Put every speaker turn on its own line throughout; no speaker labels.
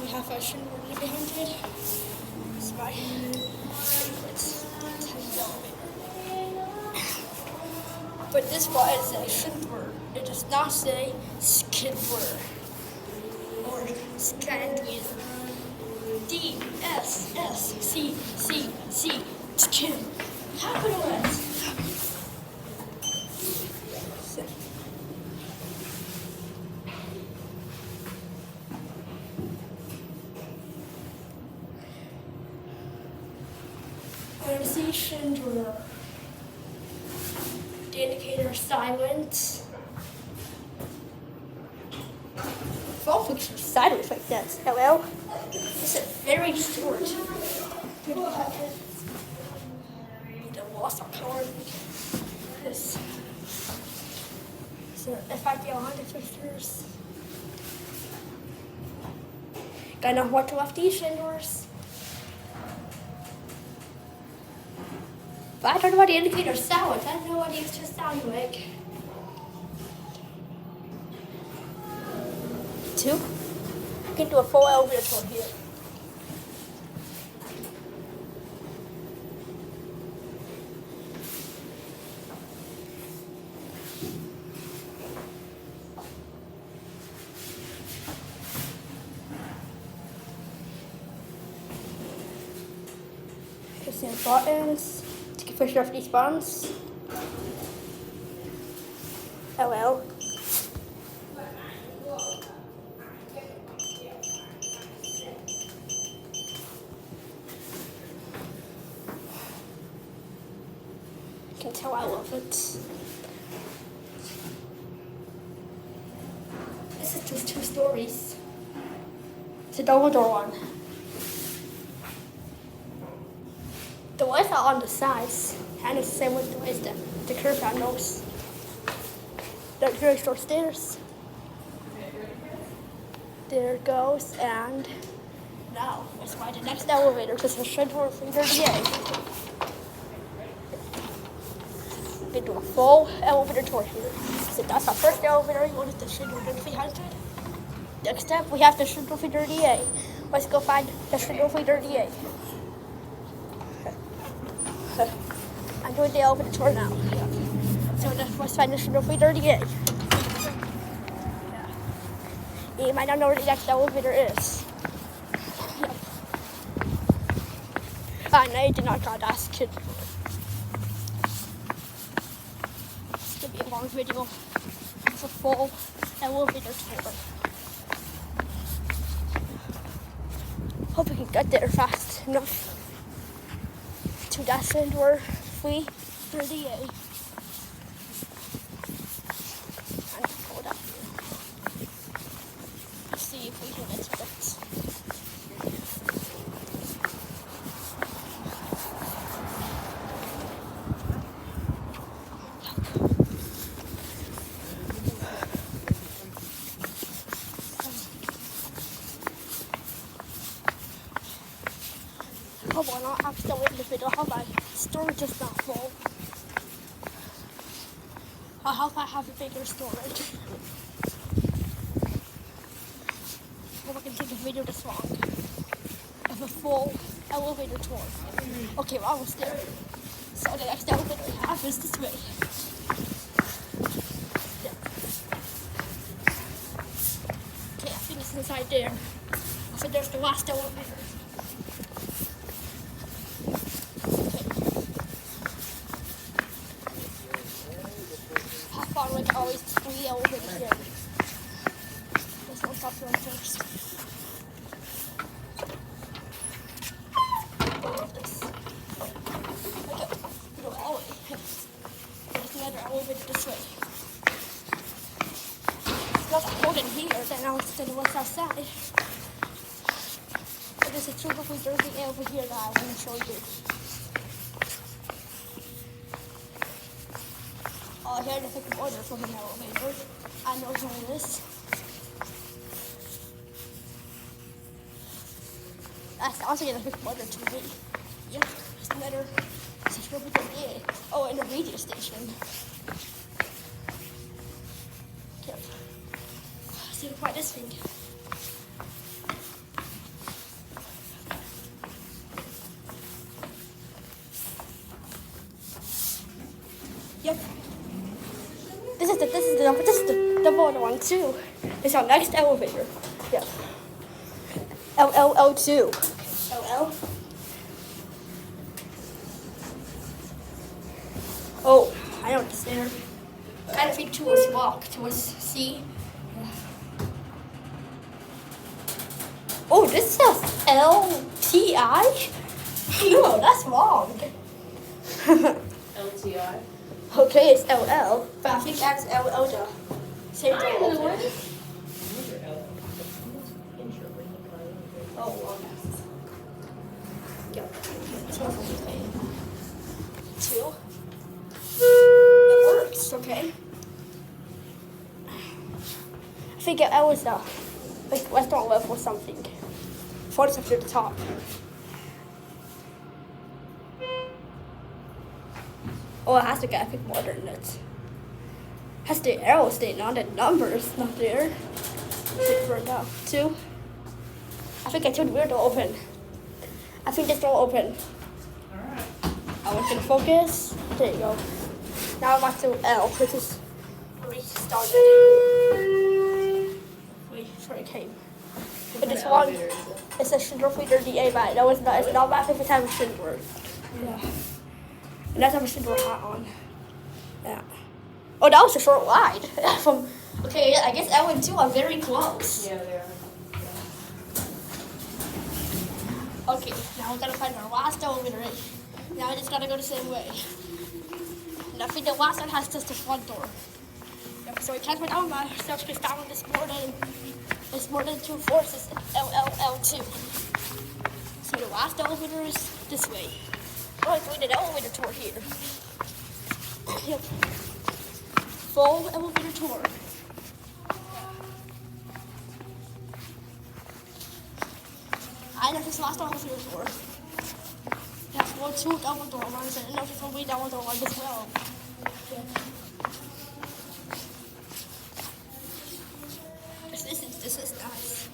we have a SCHINDL behind it. It's my favorite elevator. But this one is a SCHINDL. It does not say SCHINDL or SCHINDL. D-S-S-C-C-C, SCHINDL. Capital S. See SCHINDL. The indicator silent. Phone picture sideways like that. Hello? This is very short. The walls are colored. This. So if I go on the pictures, gonna watch off these SCHINDLs. But I don't know what the indicator sounds. I don't know what these two sound like. 2. I can do a full elevator tour here. Just the buttons. Take a picture of these buttons. Hello. You can tell I love it. This is just 2 stories. It's a double door one. The lights are on the sides, and it's the same with the ways the curve handles. The very short stairs. There it goes, and now let's find the next elevator. This is SCHINDL 338. We do a full elevator tour here. So that's our first elevator. You want the SCHINDL 300. Next step, we have the SCHINDL 338. Let's go find the SCHINDL 338. I'm doing the elevator tour now. So let's find the SCHINDL 338. Yeah. You might not know where the next elevator is. Yep. No, you did not got asked kid. It's gonna be a long video. It's a full elevator tour. Hope we can get there fast enough to that SCHINDL 338. And go down here. Let's see if we can get to it. Hope I'm not accidentally in the video. How my storage is not full. I hope I have a bigger storage. Hope I can take a video this long of a full elevator tour. Okay, we're almost there. So the next elevator we have is this way. Yeah. Okay, I think it's inside there. So there's the last elevator. Like always, 3 elevators here. There's no top one first. This. Okay, we go all the way. There's another elevator this way. It's not cold in here, then I'll stand what's outside. But there's a super dirty over here that I want to show you. Oh, here to pick an order for the elevator. I know where it is. That's also gonna pick an order to me. Yep, it's another subscriber to me. Oh, and a radio station. Yep. see if I can find this thing. Yep. This is the double one too. It's our next elevator. Yep. LL2. LL. Oh, I know it's there. Kind of think to us walk to us see. Oh, this says LTI? No, that's wrong.
LTI.
Okay, it's LL, but I think that's LL the same thing. Oh, well. Yep. Two. It works, okay. I think it was like restaurant level or something. Before it's up to the top. Oh, it has to get a bit more than it. Has the arrow staying on the numbers, not there. For now, two. I think I told weird to open. I think this will open.
Alright.
I want you to focus. There you go. Now I'm back to L, which is where we started. Where it came. But this one, it's a SCHINDL feeder DA bag. No, it's not. It's not my favorite type of SCHINDL. Yeah. And that's how SCHINDL hat on. Yeah. Oh, that was a short ride. From okay, I guess L and 2 are very close.
Yeah, they are.
Okay, now we gotta find our last elevator. Now I just gotta go the same way. And I think the last one has just the front door. Yep, so we can't put down myself because down is more than 2 floors. It's LL2. So the last elevator is this way. Oh, I doing an elevator tour here. Yep. Full elevator tour. I know this last elevator tour. That's one, 2 double door ones, and no, there's only double door ones as well. Yeah. This is nice.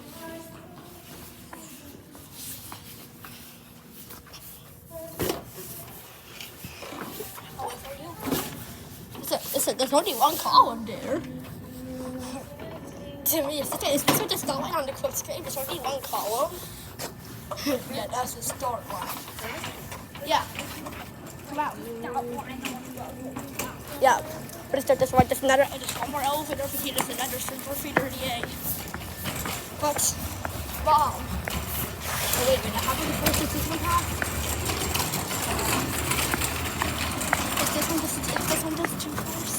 There's only one column there. To me, it's just going on the quick screen. There's only one column. Yeah, that's the start one. Yeah. Come out. Yeah. But it's this one. There's one more elevator over here. There's another SCHINDL feeder DA. But, Mom. Oh, wait a minute. How many floors does this one have? Is this one just 2 floors?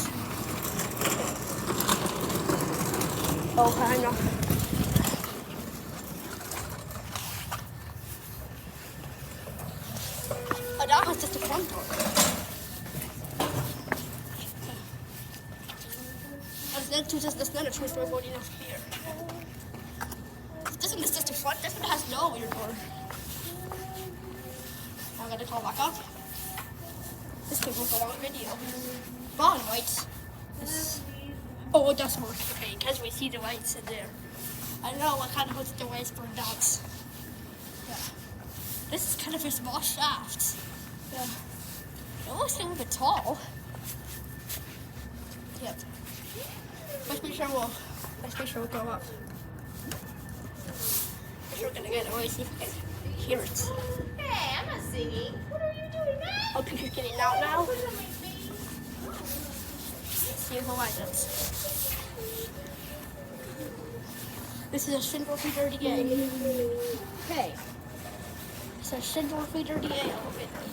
Oh, I know. Oh, that was just the front door. There's another choice door going up here. This one is just the front. This one has no weird door. I'm gonna call back up. This could was a long video. Wrong, wait. Oh, it does work. Okay, because we see the lights in there. I don't know what kind of puts the lights for dots. Yeah. This is kind of a small shaft. Yeah. It looks a little bit tall. Yep. Let's make sure we'll go up. We're gonna get away, see if we can hear it.
Hey, I'm not singing. What are you doing now?
Oh, you're getting out now? See if I like it. This is a SCHINDL feeder DA. Hey. It's a SCHINDL feeder DA elevator.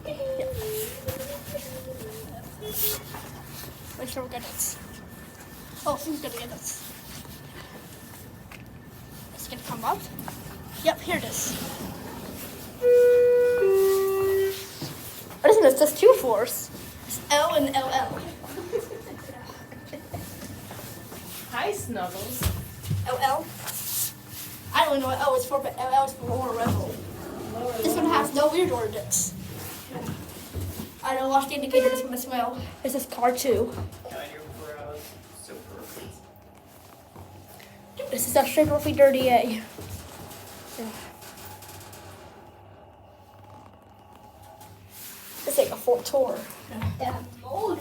Yep. Make sure we get it. Oh, who's gonna get it? It's gonna come up. Yep, here it is. What is it? It's just 2 floors. It's L and LL.
Hi, Snuggles.
LL? I don't know what L is for, but LL is for Lower Level. This one has no weird ordinance. I don't watch the indicator this one as well. This is car 2.
Got your brows so perfect.
This is a sugar free dirty A. It's like a full tour.
That motor.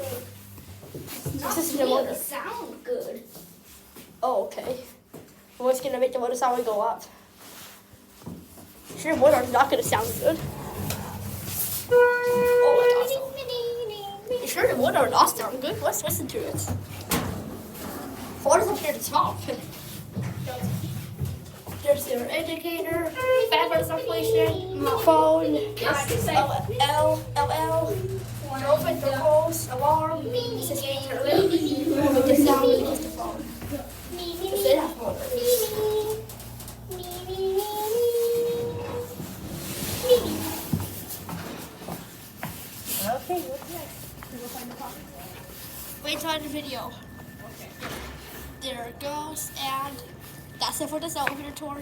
This is the motor.
Sound good.
Oh, okay. What's gonna make the motor sound go up? Sure, motor's not gonna sound good. Oh, that's awesome. You sure the motor will not sound good? Let's listen to it. Ford's up here at the top. There's your indicator, battery circulation, my phone, LL, your open, your close, alarm, this meter, the sound is the phone. This is that motor.
Okay, what's next? We'll find the pocket.
Wait till the video.
Okay.
There it goes, and that's it for this elevator tour.